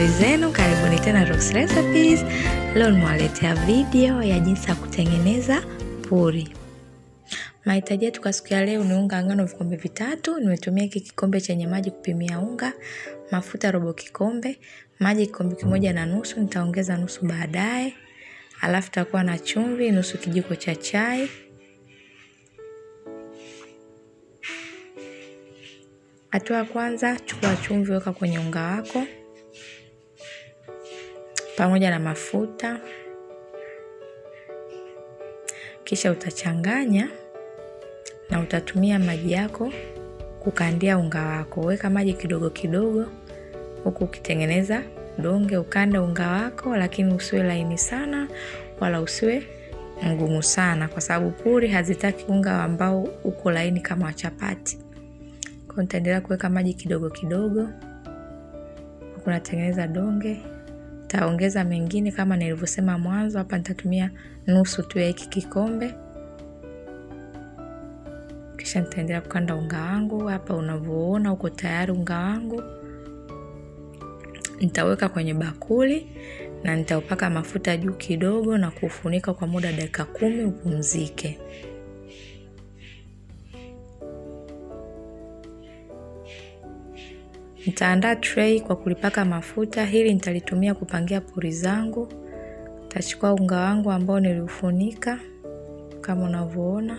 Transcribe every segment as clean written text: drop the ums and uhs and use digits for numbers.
Habari zenu, karibuni tena roxyrecipes. Leo ninawaletea video ya jinsi ya kutengeneza poori. Mahitaji yetu kwa siku ya leo ni unga ngano vikombe 3. Nimetumia hiki kikombe chenye maji kupimia unga, mafuta robo kikombe, maji kikombe 1.5, nitaongeza nusu baadaye. Alafu takuwa na chumvi nusu kijiko cha chai. Hatua ya kwanza, chukua chumvi weka kwenye unga wako pamoja na mafuta. Kisha utachanganya na utatumia maji yako kukandia unga wako. Weka maji kidogo kidogo huku ukitengeneza donge. Ukande unga wako lakini usiwe laini sana wala usiwe mgumu sana, kwa sababu poori hazitaki unga ambao uko laini kama wa chapati. Kwa nitaendelea kuweka maji kidogo kidogo huku natengeneza donge. Taongeza mengine kama nilivyosema mwanzo. Hapa nitatumia nusu tu ya hiki kikombe. Kisha nitaendelea kukanda unga wangu. Hapa unavyoona uko tayari unga wangu. Nitaweka kwenye bakuli na nitaupaka mafuta juu kidogo na kufunika kwa muda dakika 10 upumzike. Nitaandaa tray kwa kulipaka mafuta. Hili nitalitumia kupangia poori zangu. Nitachukua unga wangu ambao niliufunika kama unavyoona.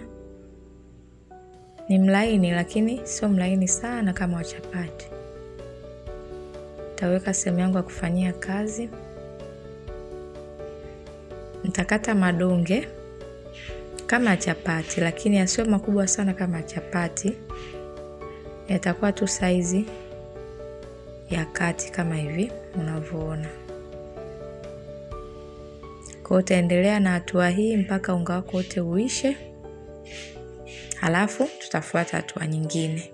Ni mlaini lakini sio mlaini sana kama wa chapati. Nitaweka sehemu yangu ya kufanyia kazi. Nitakata madonge kama chapati lakini yasiwe makubwa sana kama chapati. Yatakuwa tu saizi ya kati kama hivi unavyoona. Kwa utaendelea na hatua hii mpaka unga wako wote uishe. Halafu tutafuata hatua nyingine.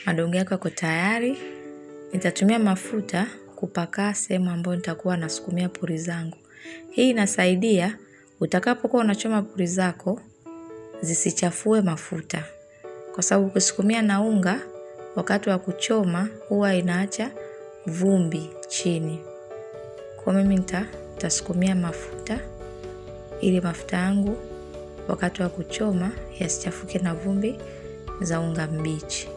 Madonge yako yako tayari. Nitatumia mafuta kupaka sehemu ambayo nitakuwa nasukumia poori zangu. Hii inasaidia utakapokuwa unachoma poori zako zisichafue mafuta, kwa sababu ukisukumia na unga wakati wa kuchoma huwa inaacha vumbi chini. Kwa mimi nitasukumia mafuta ili mafuta yangu wakati wa kuchoma yasichafuke na vumbi za unga mbichi.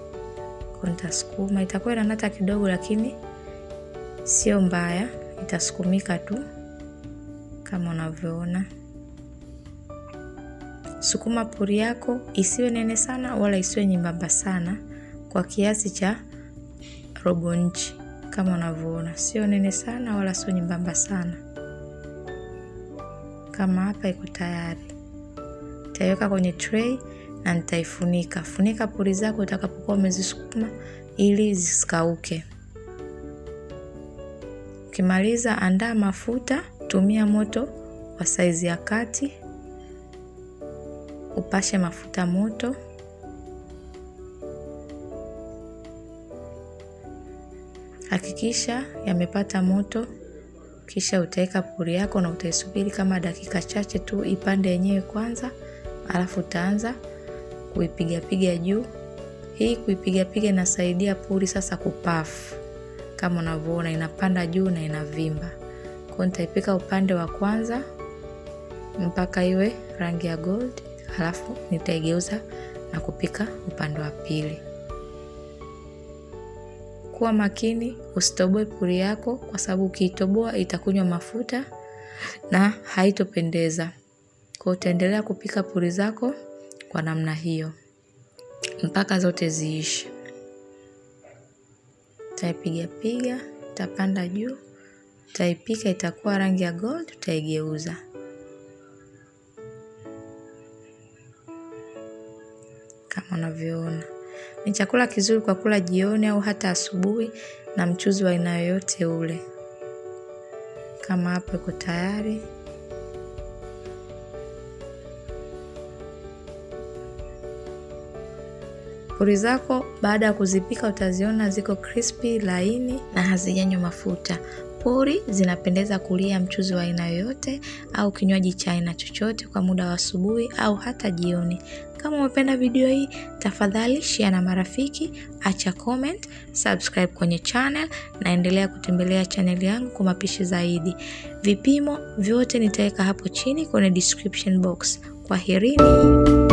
Kwa nitasukuma, itakuwa inanata kidogo lakini sio mbaya, itasukumika tu kama unavyoona. Sukuma poori yako isiwe nene sana wala isiwe nyembamba sana, kwa kiasi cha robo inchi kama unavyoona. Sio nene sana wala sio nyembamba sana. Kama hapa iko tayari. Nitaiweka kwenye tray na nitaifunika. Funika poori zako utakapokuwa umezisukuma ili zisikauke. Ukimaliza andaa mafuta, tumia moto wa saizi ya kati. Upashe mafuta moto. Hakikisha yamepata moto. Kisha utaweka poori yako na utaisubiri kama dakika chache tu ipande yenyewe kwanza, alafu utaanza kuipiga piga juu. Hii kuipiga piga inasaidia poori sasa kupafu. Kama unavyoona inapanda juu na inavimba. Kwa nitaipika upande wa kwanza mpaka iwe rangi ya gold, halafu nitaigeuza na kupika upande wa pili. Kuwa makini usitoboe poori yako, kwa sababu ukiitoboa itakunywa mafuta na haitopendeza. Kwa utaendelea kupika poori zako kwa namna hiyo mpaka zote ziishe. Utaipiga piga, utapanda juu, utaipika itakuwa rangi ya gold, utaigeuza. Kama unavyoona. Ni chakula kizuri kwa kula jioni au hata asubuhi na mchuzi wa aina yoyote ule. Kama hapo iko tayari. Poori zako baada ya kuzipika utaziona ziko crispy, laini na hazijanywa mafuta. Poori zinapendeza kulia mchuzi wa aina yoyote au kinywaji cha aina chochote kwa muda wa asubuhi au hata jioni. Kama umependa video hii, tafadhali share na marafiki, acha comment, subscribe kwenye channel na endelea kutembelea channel yangu kwa mapishi zaidi. Vipimo vyote nitaweka hapo chini kwenye description box. Kwaherini.